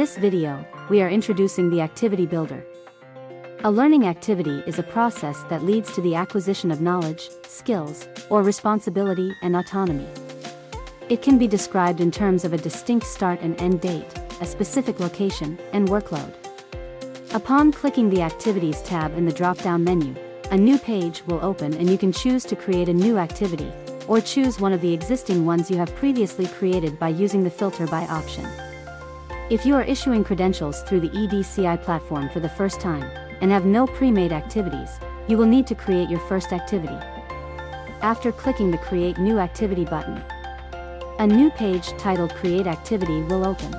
this video, we are introducing the Activity Builder. A learning activity is a process that leads to the acquisition of knowledge, skills, or responsibility and autonomy. It can be described in terms of a distinct start and end date, a specific location, and workload. Upon clicking the Activities tab in the drop-down menu, a new page will open and you can choose to create a new activity, or choose one of the existing ones you have previously created by using the Filter by option. If you are issuing credentials through the EDCI platform for the first time, and have no pre-made activities, you will need to create your first activity. After clicking the Create New Activity button, a new page titled Create Activity will open.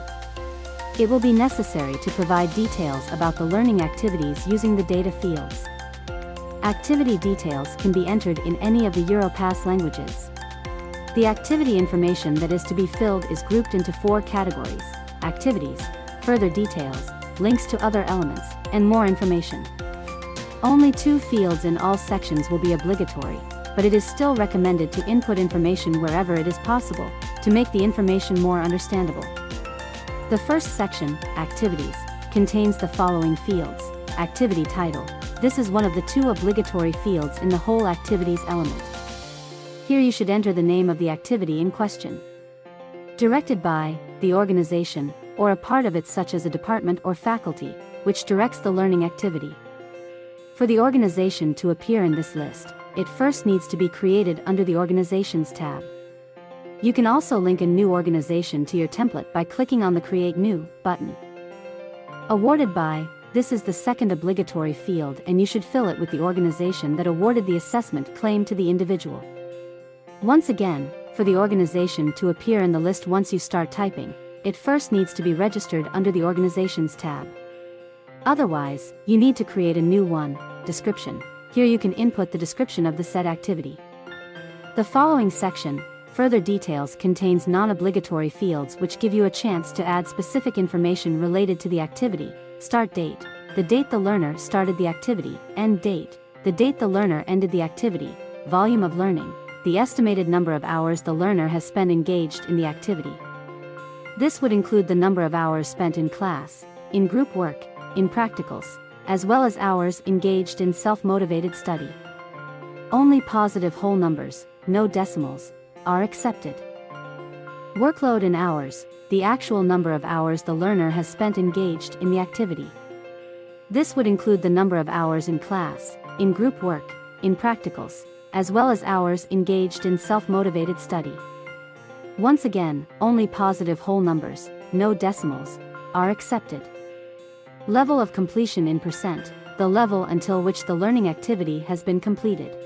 It will be necessary to provide details about the learning activities using the data fields. Activity details can be entered in any of the Europass languages. The activity information that is to be filled is grouped into 4 categories: activities, further details, links to other elements, and more information. Only 2 fields in all sections will be obligatory, but it is still recommended to input information wherever it is possible, to make the information more understandable. The first section, Activities, contains the following fields. Activity title. This is one of the 2 obligatory fields in the whole activities element. Here you should enter the name of the activity in question. Directed by, the organization, or a part of it such as a department or faculty, which directs the learning activity. For the organization to appear in this list, it first needs to be created under the Organizations tab. You can also link a new organization to your template by clicking on the Create New button. Awarded by. This is the second obligatory field and you should fill it with the organization that awarded the assessment claim to the individual. Once again, for the organization to appear in the list once you start typing, it first needs to be registered under the Organizations tab. Otherwise, you need to create a new one. Description. Here you can input the description of the said activity. The following section, Further Details, contains non-obligatory fields which give you a chance to add specific information related to the activity. Start date, the date the learner started the activity. End date, the date the learner ended the activity. Volume of learning, the estimated number of hours the learner has spent engaged in the activity. This would include the number of hours spent in class, in group work, in practicals, as well as hours engaged in self-motivated study. Only positive whole numbers, no decimals, are accepted. Workload in hours, the actual number of hours the learner has spent engaged in the activity. This would include the number of hours in class, in group work, in practicals, as well as hours engaged in self-motivated study. Once again, only positive whole numbers, no decimals, are accepted. Level of completion in %, the level until which the learning activity has been completed.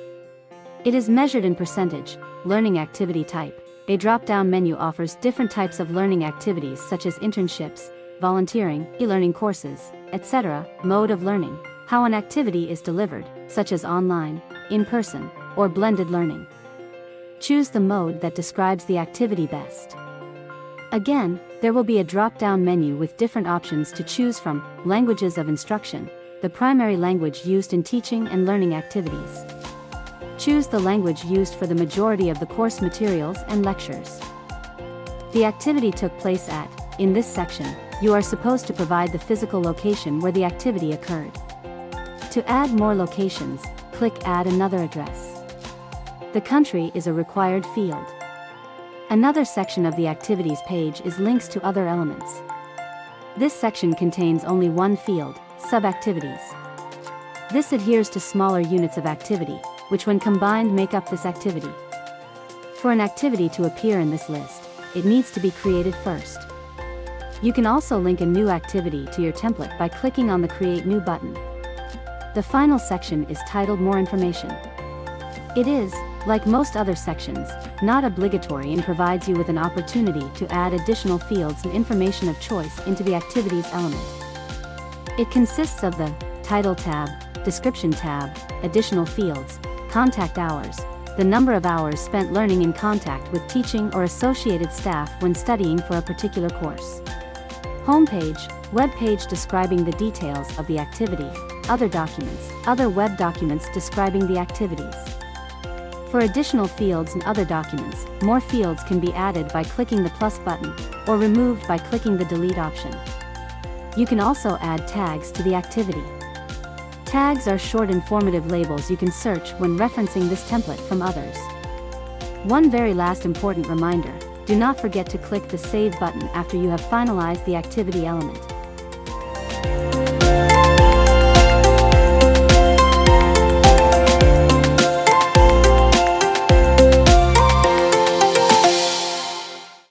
It is measured in %. Learning activity type. A drop-down menu offers different types of learning activities such as internships, volunteering, e-learning courses, etc. Mode of learning. How an activity is delivered, such as online, in-person, or blended learning. Choose the mode that describes the activity best. Again, there will be a drop-down menu with different options to choose from. Languages of instruction, the primary language used in teaching and learning activities. Choose the language used for the majority of the course materials and lectures. The activity took place at. In this section, you are supposed to provide the physical location where the activity occurred. To add more locations, click Add another address. The country is a required field. Another section of the activities page is links to other elements. This section contains only one field, sub-activities. This adheres to smaller units of activity, which when combined make up this activity. For an activity to appear in this list, it needs to be created first. You can also link a new activity to your template by clicking on the Create New button. The final section is titled More Information. It is, like most other sections, not obligatory and provides you with an opportunity to add additional fields and information of choice into the activities element. It consists of the Title tab, Description tab, additional fields, contact hours, the number of hours spent learning in contact with teaching or associated staff when studying for a particular course. Homepage, web page describing the details of the activity, other documents, other web documents describing the activities. For additional fields and other documents, more fields can be added by clicking the plus button, or removed by clicking the delete option. You can also add tags to the activity. Tags are short informative labels you can search when referencing this template from others. One very last important reminder: do not forget to click the Save button after you have finalized the activity element.